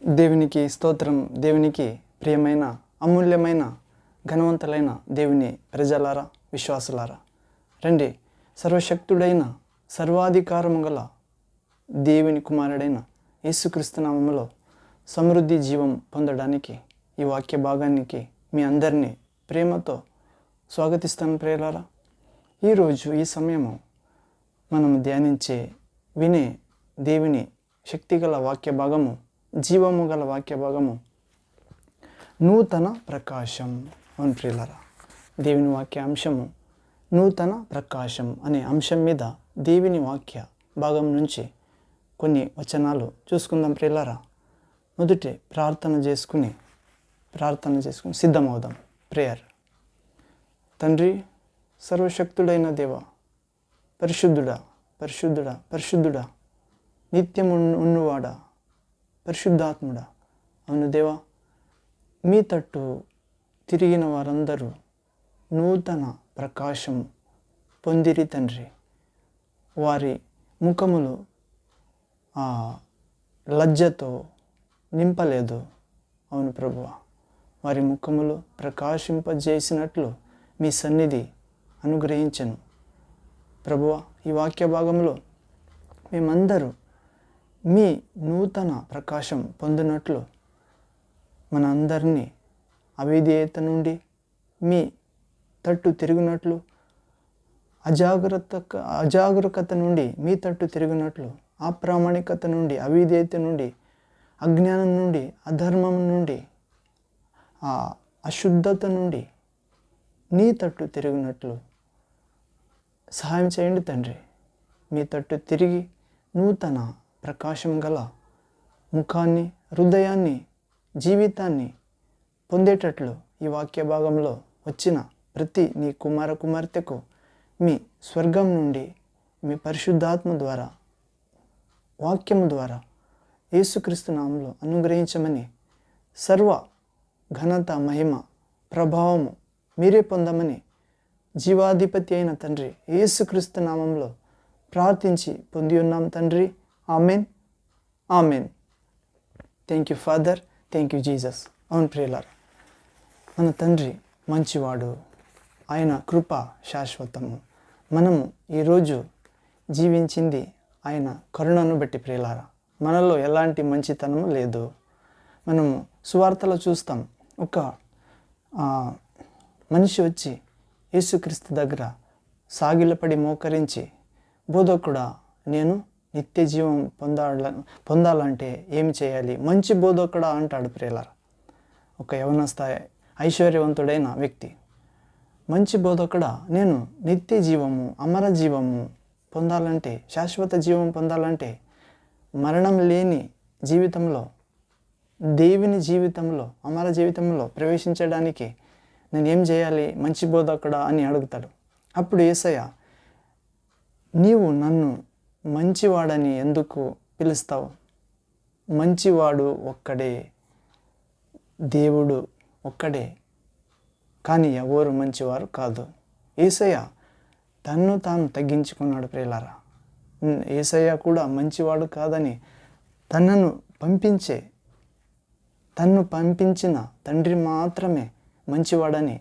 దేవునికి స్తోత్రం. దేవునికి ప్రియమైన అమూల్యమైన ఘనవంతులైన దేవుని ప్రజలారా, విశ్వాసులారా, రండి. సర్వశక్తుడైన సర్వాధికారము గల దేవుని కుమారుడైన యేసుక్రీస్తు నామములో సమృద్ధి జీవం పొందడానికి ఈ వాక్య భాగానికి మీ అందరినీ ప్రేమతో స్వాగతిస్తాను. ప్రియులారా, ఈరోజు ఈ సమయము మనము వినే దేవుని శక్తిగల వాక్య భాగము, జీవము గల వాక్య భాగము నూతన ప్రకాశం. అవును ప్రియులారా, దేవుని వాక్య అంశము నూతన ప్రకాశం అనే అంశం మీద దేవుని వాక్య భాగం నుంచి కొన్ని వచనాలు చూసుకుందాం. ప్రియులారా, మొదటి ప్రార్థన చేసుకుని సిద్ధమవుదాం. ప్రేయర్. తండ్రి, సర్వశక్తుడైన దేవ, పరిశుద్ధుడా పరిశుద్ధుడా పరిశుద్ధుడా, నిత్యము ఉన్నవాడా, పరిశుద్ధాత్ముడా. అవును దేవా, మీ తట్టు తిరిగిన వారందరూ నూతన ప్రకాశం పొందిరి తండ్రి. వారి ముఖములు లజ్జతో నింపలేదు. అవును ప్రభువా, వారి ముఖములు ప్రకాశింపజేసినట్లు మీ సన్నిధి అనుగ్రహించను. ప్రభువా, ఈ వాక్య భాగంలో మేమందరూ మీ నూతన ప్రకాశం పొందినట్లు మన అందరినీ అవిధేయత నుండి మీ తట్టు తిరిగినట్లు, అజాగరూకత నుండి మీ తట్టు తిరిగినట్లు, అప్రామాణికత నుండి, అవిధేయత నుండి, అజ్ఞానం నుండి, అధర్మం నుండి, అశుద్ధత నుండి నీ తట్టు తిరిగినట్లు సహాయం చేయండి తండ్రి. మీ తట్టు తిరిగి నూతన ప్రకాశం గల ముఖాన్ని, హృదయాన్ని, జీవితాన్ని పొందేటట్లు ఈ వాక్య భాగంలో వచ్చిన ప్రతి నీ కుమార్తెకు మీ స్వర్గం నుండి మీ పరిశుద్ధాత్మ ద్వారా, వాక్యము ద్వారా యేసుక్రీస్తు నామములో అనుగ్రహించమని, సర్వ ఘనత, మహిమ, ప్రభావము మీరే పొందమని జీవాధిపతి అయిన తండ్రి యేసుక్రీస్తు నామములో ప్రార్థించి పొంది ఉన్నాం తండ్రి. Amen, amen. Thank you father, thank you Jesus. అవును ప్రియులారా, మన తండ్రి మంచివాడు, ఆయన కృప శాశ్వతము. మనము ఈరోజు జీవించింది ఆయన కరుణను బట్టి ప్రియులారా. మనలో ఎలాంటి మంచితనము లేదు. మనము సువార్తలో చూస్తాం, ఒక మనిషి వచ్చి యేసుక్రీస్తు దగ్గర సాగిలపడి మోకరించి, బోధకుడా, నేను నిత్య జీవం పొందాలంటే ఏమి చేయాలి? మంచి బోధకుడా అంటాడు ప్రియులారా. ఒక యవనస్థ ఐశ్వర్యవంతుడైన వ్యక్తి, మంచి బోధకుడా, నేను నిత్య జీవము, అమర జీవము పొందాలంటే, శాశ్వత జీవం పొందాలంటే, మరణం లేని జీవితంలో, దేవుని జీవితంలో, అమర జీవితంలో ప్రవేశించడానికి నేను ఏం చేయాలి? మంచి బోధకుడా అని అడుగుతాడు. అప్పుడు యేసయ్య, నీవు నన్ను మంచివాడని ఎందుకు పిలుస్తావు? మంచివాడు ఒక్కడే, దేవుడు ఒక్కడే, కానీ ఎవరు మంచివారు కాదు. యేసయ్య తన్ను తాను తగ్గించుకున్నాడు ప్రియులారా. యేసయ్య కూడా మంచివాడు కాదని తన్ను పంపించిన తండ్రి మాత్రమే మంచివాడని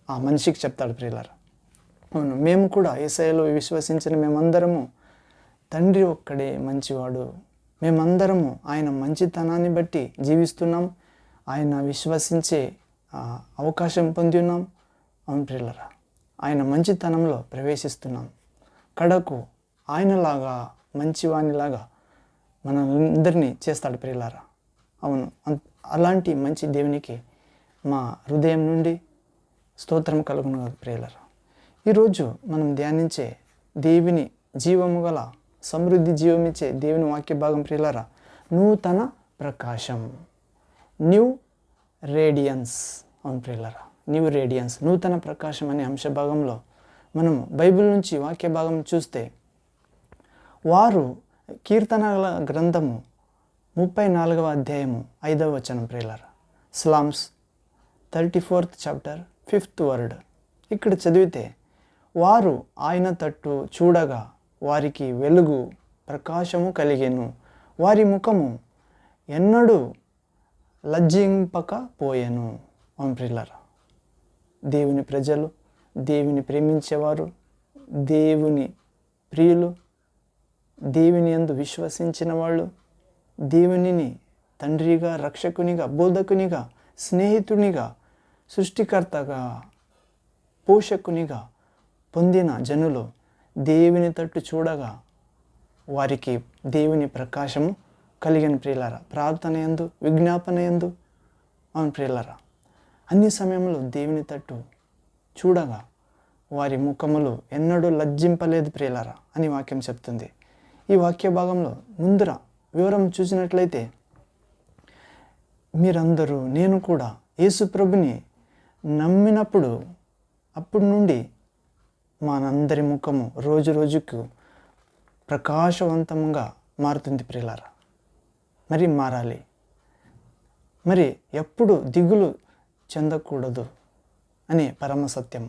ఆ మనిషికి చెప్తాడు ప్రియులారా. అవును, మేము కూడా యేసయ్యలో విశ్వసించిన మేమందరము తండ్రి ఒక్కడే మంచివాడు. మేమందరము ఆయన మంచితనాన్ని బట్టి జీవిస్తున్నాం, ఆయన విశ్వసించే అవకాశం పొంది ఉన్నాం. అవును ప్రియులారా, ఆయన మంచితనంలో ప్రవేశిస్తున్నాం. కడకు ఆయనలాగా, మంచివానిలాగా మనందరినీ చేస్తాడు ప్రియులారా. అవును, అలాంటి మంచి దేవునికి మా హృదయం నుండి స్తోత్రం కలుగును ప్రియులారా. ఈరోజు మనం ధ్యానించే దేవుని జీవము గల, సమృద్ధి జీవమిచ్చే దేవుని వాక్య భాగం ప్రియులారా, నూతన ప్రకాశం, న్యూ రేడియన్స్. అవును ప్రియులారా, న్యూ రేడియన్స్, నూతన ప్రకాశం అనే అంశ భాగంలో మనము బైబిల్ నుంచి వాక్య భాగం చూస్తే, వారు కీర్తనల గ్రంథము 34వ అధ్యాయము 5వ వచనం ప్రియులారా, slams 34th chapter 5th word. ఇక్కడ చదివితే, వారు ఆయన తట్టు చూడగా వారికి వెలుగు ప్రకాశము కలిగెను, వారి ముఖము ఎన్నడూ లజ్జింపకపోయెను. అవును ప్రియులారా, దేవుని ప్రజలు, దేవుని ప్రేమించేవారు, దేవుని ప్రియులు, దేవుని యందు విశ్వసించిన వాళ్ళు, దేవునిని తండ్రిగా, రక్షకునిగా, బోధకునిగా, స్నేహితునిగా, సృష్టికర్తగా, పోషకునిగా పొందిన జనులు దేవుని తట్టు చూడగా వారికి దేవుని ప్రకాశము కలిగిన ప్రియులారా. ప్రార్థన యందు, విజ్ఞాపన యందు, అవును ప్రియులారా, అన్ని సమయంలో దేవుని తట్టు చూడగా వారి ముఖములు ఎన్నడూ లజ్జింపలేదు ప్రియులారా అని వాక్యం చెప్తుంది. ఈ వాక్య భాగంలో ముందర వివరం చూసినట్లయితే మీరందరూ, నేను కూడా యేసు ప్రభుని నమ్మినప్పుడు అప్పటి నుండి మనందరి ముఖము రోజు రోజుకు ప్రకాశవంతంగా మారుతుంది ప్రియులారా. మరి మారాలి. మరి ఎప్పుడు దిగులు చెందకూడదు అనే పరమ సత్యం.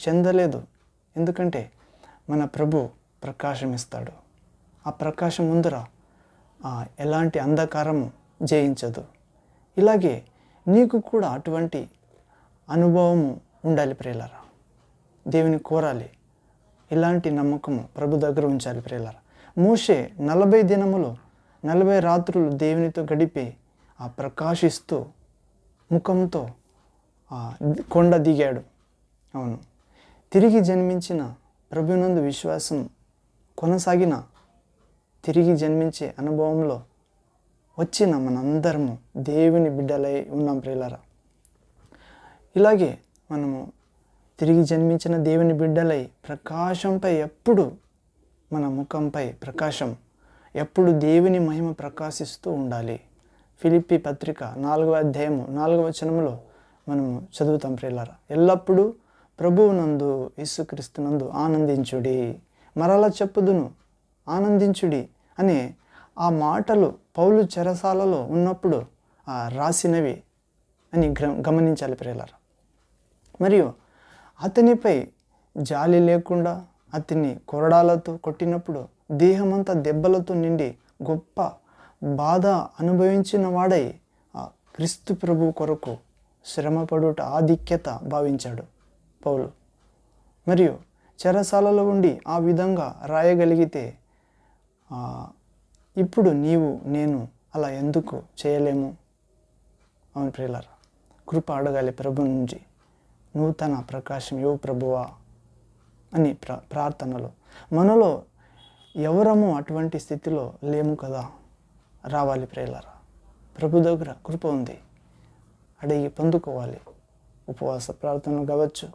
చెందలేదు. ఎందుకంటే మన ప్రభు ప్రకాశం ఇస్తాడు. ఆ ప్రకాశం ముందర ఎలాంటి అంధకారము జయించదు. ఇలాగే నీకు కూడా అటువంటి అనుభవము ఉండాలి ప్రియులారా. దేవుని కోరాలి. ఇలాంటి నమ్మకము ప్రభు దగ్గర ఉంచాలి ప్రియులారా. మోషే 40 దినములు 40 రాత్రులు దేవునితో గడిపి ఆ ప్రకాశిస్తూ ముఖంతో కొండ దిగాడు. అవును, తిరిగి జన్మించిన ప్రభునందు విశ్వాసం కొనసాగిన తిరిగి జన్మించే అనుభవంలో వచ్చిన మనందరము దేవుని బిడ్డలై ఉన్నాం ప్రియులారా. ఇలాగే మనము తిరిగి జన్మించిన దేవుని బిడ్డలై ప్రకాశంపై ఎప్పుడు మన ముఖంపై ప్రకాశం, ఎప్పుడు దేవుని మహిమ ప్రకాశిస్తూ ఉండాలి. ఫిలిప్పీ పత్రిక 4వ అధ్యాయము 4వ వచనములో మనము చదువుతాం ప్రియులారా. ఎల్లప్పుడూ ప్రభువునందు యేసుక్రీస్తునందు ఆనందించుడి, మరలా చెప్పుదును ఆనందించుడి అనే ఆ మాటలు పౌలు చెరసాలలో ఉన్నప్పుడు రాసినవి అని గమనించాలి ప్రియులారా. మరియు అతనిపై జాలి లేకుండా అతన్ని కొరడాలతో కొట్టినప్పుడు దేహమంతా దెబ్బలతో నిండి గొప్ప బాధ అనుభవించిన వాడై క్రీస్తు ప్రభు కొరకు శ్రమపడుట ఆధిక్యత భావించాడు పౌలు. మరియు చెరసాలలో ఉండి ఆ విధంగా రాయగలిగితే ఇప్పుడు నీవు నేను అలా ఎందుకు చేయలేము? అవును ప్రియులారా, కృప అడగాలి ప్రభు నుంచి. నూతన ప్రకాశం ఇవ్వు ప్రభువా అని ప్రార్థనలో. మనలో ఎవరము అటువంటి స్థితిలో లేము కదా. రావాలి ప్రియులారా. ప్రభు దగ్గర కృప ఉంది, అడిగి పొందుకోవాలి. ఉపవాస ప్రార్థన కావచ్చు,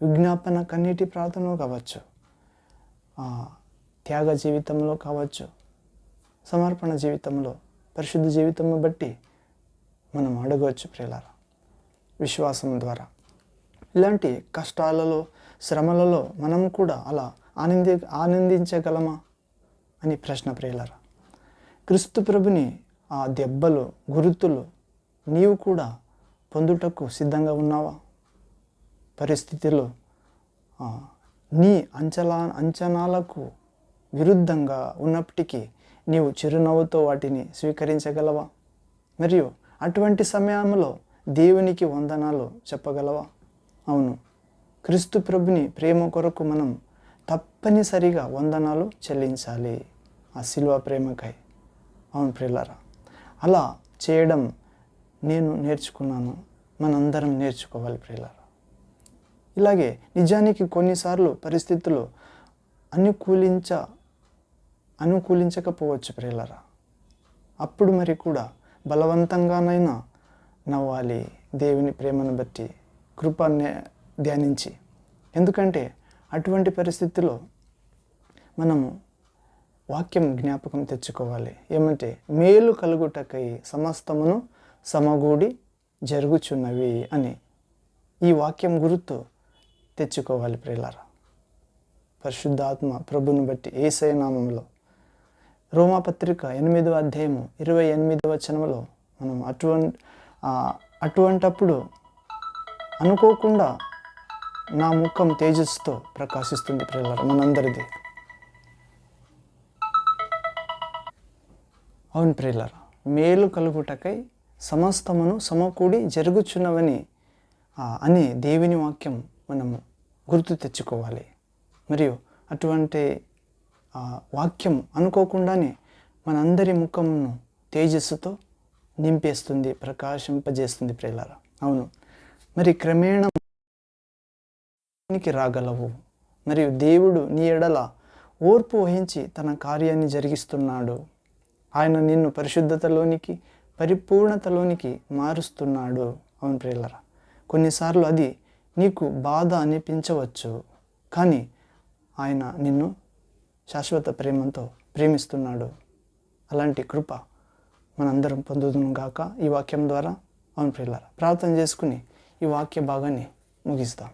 విజ్ఞాపన కన్నీటి ప్రార్థన కావచ్చు, త్యాగ జీవితంలో కావచ్చు, సమర్పణ జీవితంలో, పరిశుద్ధ జీవితంను బట్టి మనం అడగవచ్చు ప్రియులారా విశ్వాసం ద్వారా. ఇలాంటి కష్టాలలో, శ్రమలలో మనం కూడా అలా ఆనందించగలమా అని ప్రశ్న ప్రియులారా. క్రీస్తు ప్రభుని ఆ దెబ్బలు, గురుతులు నీవు కూడా పొందుటకు సిద్ధంగా ఉన్నావా? పరిస్థితులు నీ అంచనాలకు విరుద్ధంగా ఉన్నప్పటికీ నీవు చిరునవ్వుతో వాటిని స్వీకరించగలవా? మరియు అటువంటి సమయంలో దేవునికి వందనాలు చెప్పగలవా? అవును, క్రీస్తు ప్రభుని ప్రేమ కొరకు మనం తప్పనిసరిగా వందనాలు చెల్లించాలి, ఆ శిలువ ప్రేమకై. అవును ప్రియులారా, అలా చేయడం నేను నేర్చుకున్నాను, మనందరం నేర్చుకోవాలి ప్రియులారా. ఇలాగే నిజానికి కొన్నిసార్లు పరిస్థితులు అనుకూలించకపోవచ్చు ప్రియులారా. అప్పుడు మరి కూడా బలవంతంగానైనా నవ్వాలి దేవుని ప్రేమను బట్టి, కృపని ధ్యానించి. ఎందుకంటే అటువంటి పరిస్థితిలో మనము వాక్యం జ్ఞాపకం తెచ్చుకోవాలి. ఏమంటే మేలు కలుగుటకై సమస్తమును సమగూడి జరుగుచున్నవి అని ఈ వాక్యం గుర్తు తెచ్చుకోవాలి ప్రియులారా. పరిశుద్ధాత్మ ప్రభుని బట్టి యేసయ్య నామములో రోమాపత్రిక 8వ అధ్యాయము 28వ వచనములో మనం అటువంటప్పుడు అనుకోకుండా నా ముఖం తేజస్సుతో ప్రకాశిస్తుంది ప్రియులారా మనందరిది. అవును ప్రియులారా, మేలు కలుగుటకై సమస్తమును సమకూడి జరుగుచున్నవని అని దేవుని వాక్యం మనము గుర్తు తెచ్చుకోవాలి. మరియు అటువంటి వాక్యం అనుకోకుండానే మనందరి ముఖమును తేజస్సుతో నింపేస్తుంది, ప్రకాశింపజేస్తుంది ప్రియులారా. అవును, మరి క్రమేణా రాగలవు. మరియు దేవుడు నీ ఎడల ఓర్పు వహించి తన కార్యాన్ని జరిగిస్తున్నాడు. ఆయన నిన్ను పరిశుద్ధతలోనికి, పరిపూర్ణతలోనికి మారుస్తున్నాడు. అవును ప్రియులారా, కొన్నిసార్లు అది నీకు బాధ అనిపించవచ్చు, కానీ ఆయన నిన్ను శాశ్వత ప్రేమతో ప్రేమిస్తున్నాడు. అలాంటి కృప మనందరం పొందుదును గాక ఈ వాక్యం ద్వారా. అవును ప్రియులారా, ప్రార్థన చేసుకుని ఈ వాక్య భాగాన్ని ముగిస్తాం.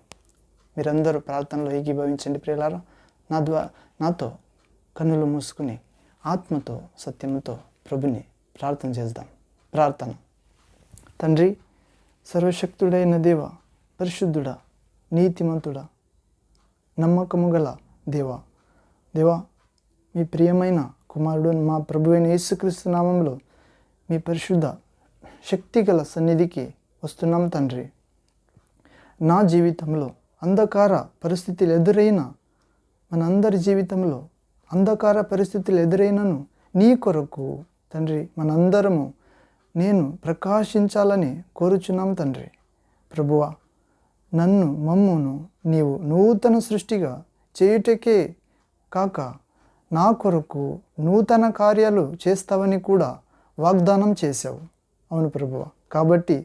మీరందరూ ప్రార్థనలో ఏకీభవించండి ప్రియులారా. నాతో కన్నులు మూసుకుని ఆత్మతో సత్యంతో ప్రభుని ప్రార్థన చేద్దాం. ప్రార్థన. తండ్రి, సర్వశక్తుడైన దేవ, పరిశుద్ధుడా, నీతిమంతుడా, నమ్మకము గల దేవా, మీ ప్రియమైన కుమారుడు మా ప్రభువైన యేసుక్రీస్తు నామంలో మీ పరిశుద్ధ శక్తిగల సన్నిధికి వస్తున్నాం తండ్రి. నా జీవితంలో అంధకార పరిస్థితులు ఎదురైన, మనందరి జీవితంలో అంధకార పరిస్థితులు ఎదురైనను నీ కొరకు తండ్రి మనందరము నేను ప్రకాశించాలని కోరుచున్నాం తండ్రి. ప్రభువా, మమ్మును నీవు నూతన సృష్టిగా చేయుటకే కాక నా కొరకు నూతన కార్యాలు చేస్తావని కూడా వాగ్దానం చేశావు. అవును ప్రభువా, కాబట్టి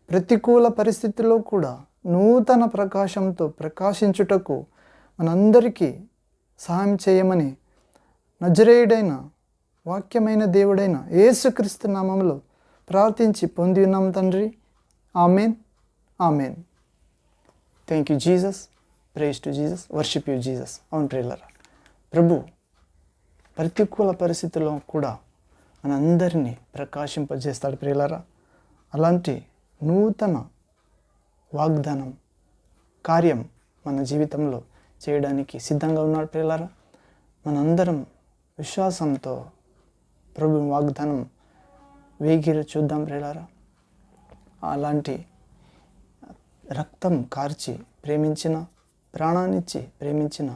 ప్రతికూల పరిస్థితుల్లో కూడా నూతన ప్రకాశంతో ప్రకాశించుటకు మనందరికీ సహాయం చేయమని నజరేయుడైన వాక్యమైన దేవుడైన యేసుక్రీస్తు నామములో ప్రార్థించి పొంది ఉన్నాం తండ్రి. Amen, amen. Thank you Jesus. Praise to Jesus. Worship you Jesus. అవును ప్రియులారా, ప్రభు ప్రతికూల పరిస్థితుల్లో కూడా మనందరినీ ప్రకాశింపజేస్తాడు ప్రియులారా. అలాంటి నూతన వాగ్దానం కార్యం మన జీవితంలో చేయడానికి సిద్ధంగా ఉన్నాడు ప్రియులారా. మనందరం విశ్వాసంతో ప్రభు వాగ్దానం వేగిర చూద్దాం ప్రియులారా. అలాంటి రక్తం కార్చి ప్రేమించిన, ప్రాణాన్నిచ్చి ప్రేమించిన,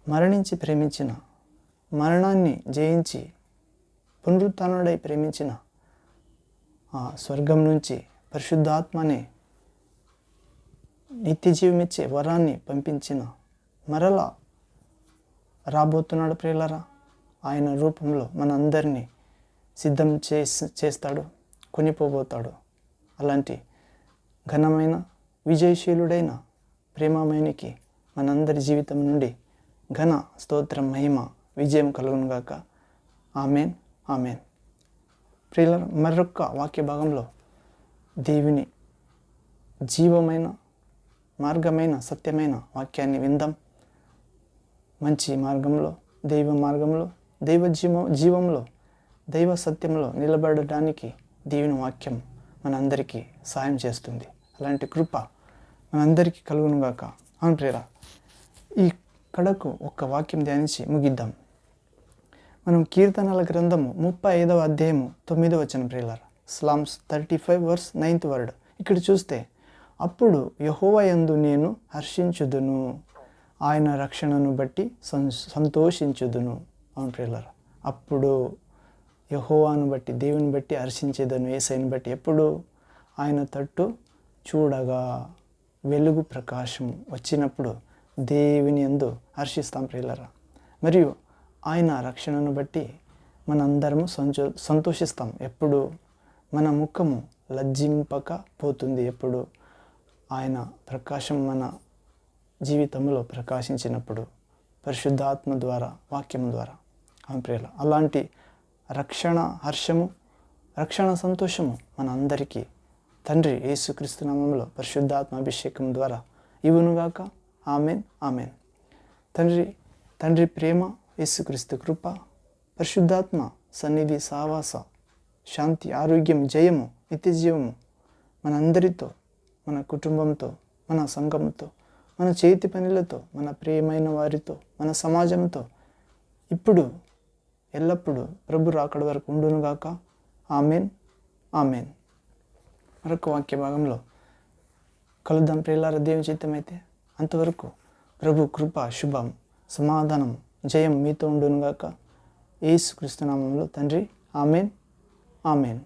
మరణించి ప్రేమించిన, మరణాన్ని జయించి పునరుత్థానుడై ప్రేమించిన, ఆ స్వర్గం నుంచి పరిశుద్ధాత్మనే నిత్య జీవమిచ్చే వరాన్ని పంపించిన, మరలా రాబోతున్నాడు ప్రియులారా. ఆయన రూపంలో మనందరినీ సిద్ధం చేస్తాడు, కొనిపోబోతాడు. అలాంటి ఘనమైన, విజయశీలుడైన ప్రేమమయునికి మనందరి జీవితం నుండి ఘన స్తోత్రం, మహిమ, విజయం కలుగునుగాక. Amen, amen. ప్రియులారా, మరొక్క వాక్య భాగంలో దేవుని జీవమైన, మార్గమైన, సత్యమైన వాక్యాన్ని విందాం. మంచి మార్గంలో, దైవ మార్గంలో, దైవ జీవంలో, దైవ సత్యంలో నిలబడడానికి దేవుని వాక్యం మనందరికీ సాయం చేస్తుంది. అలాంటి కృప మనందరికీ కలుగునుగాక. అవును ప్రియులారా, ఈ కడకు ఒక్క వాక్యం ధ్యానించి ముగిద్దాం. మనం కీర్తనల గ్రంథము 35వ అధ్యాయము 9వ వచనం ప్రియులారా. Psalms 35 verse 9th word. ఇక్కడ చూస్తే, అప్పుడు యెహోవా యందు నేను హర్షించుదును, ఆయన రక్షణను బట్టి సంతోషించుదును. అవును ప్రియులారా, అప్పుడు యెహోవాను బట్టి, దేవుని బట్టి హర్షించేదను, యేసయ్యను బట్టి. ఎప్పుడు? ఆయన తట్టు చూడగా, వెలుగు ప్రకాశం వచ్చినప్పుడు దేవుని యందు హర్షిస్తాం ప్రియులారా. మరియు ఆయన రక్షణను బట్టి మనందరము సంతోషిస్తాం. ఎప్పుడు? మన ముఖము లజ్జింపకపోతుంది. ఎప్పుడు? ఆయన ప్రకాశం మన జీవితంలో ప్రకాశించినప్పుడు, పరిశుద్ధాత్మ ద్వారా, వాక్యం ద్వారా. అవును ప్రియులారా, అలాంటి రక్షణ హర్షము, రక్షణ సంతోషము మనందరికీ తండ్రి యేసుక్రీస్తు నామములో పరిశుద్ధాత్మ అభిషేకం ద్వారా ఇవునుగాక. Amen, amen. తండ్రి ప్రేమ, యేసుక్రీస్తు కృప, పరిశుద్ధాత్మ సన్నిధి, సావాస, శాంతి, ఆరోగ్యం, జయము, నిత్యజీవము మనందరితో, మన కుటుంబంతో, మన సంఘంతో, మన చేతి పనులతో, మన ప్రియమైన వారితో, మన సమాజంతో ఇప్పుడు ఎల్లప్పుడూ ప్రభు రాకడ వరకు ఉండునుగాక. Amen, amen. మరొక వాక్య భాగంలో కలుద్దాం ప్రియులారా, దేవుని చిత్తమైతే. అంతవరకు ప్రభు కృప, శుభం, సమాధానం, జయం మీతో ఉండునుగాక. యేసుక్రీస్తు నామములో తండ్రి. Amen, amen.